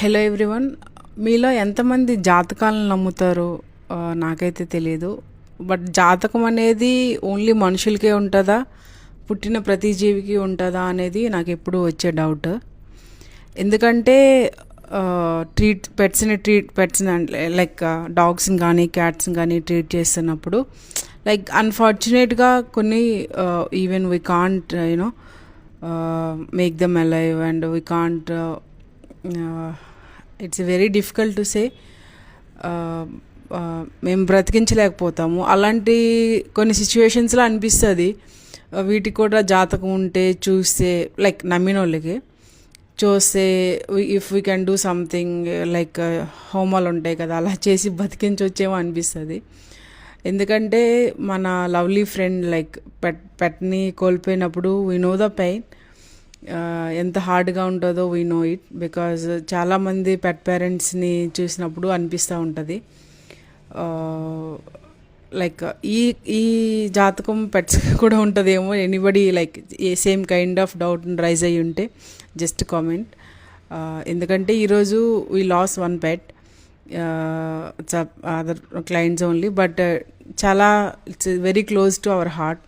Hello everyone. మీలో ఎంతమంది జాతకాలను నమ్ముతారో నాకైతే తెలియదు. బట్ జాతకం అనేది ఓన్లీ మనుషులకే ఉంటుందా, పుట్టిన ప్రతి జీవికి ఉంటుందా అనేది నాకు ఎప్పుడూ వచ్చే డౌట్. ఎందుకంటే పెట్స్ని లైక్ డాగ్స్ని కానీ క్యాట్స్ని కానీ ట్రీట్ చేస్తున్నప్పుడు లైక్ అన్ఫార్చునేట్గా కొన్ని even we can't you know make them alive and we can't, it's very difficult to say, మేము బ్రతికించలేకపోతాము. అలాంటి కొన్ని సిచ్యువేషన్స్లో అనిపిస్తుంది వీటికి కూడా జాతకం ఉంటే చూస్తే, లైక్ నమ్మిన వాళ్ళకి చూస్తే if we can do something like హోమాలు ఉంటాయి కదా, అలా చేసి బతికించవచ్చేమో అనిపిస్తుంది. ఎందుకంటే మన లవ్లీ ఫ్రెండ్ లైక్ పెట్ని కోల్పోయినప్పుడు వీ నో ద పెయిన్, ఎంత హార్డ్గా ఉంటుందో వీ నో ఇట్. బికాజ్ చాలామంది పెట్ పేరెంట్స్ని చూసినప్పుడు అనిపిస్తూ ఉంటుంది లైక్ ఈ ఈ జాతకం పెట్స్ కూడా ఉంటుందేమో. Anybody like a same kind of doubt raise అయ్యి ఉంటే జస్ట్ కామెంట్. ఎందుకంటే ఈరోజు we loss one pet, other clients only, but చాలా it's very close to our heart.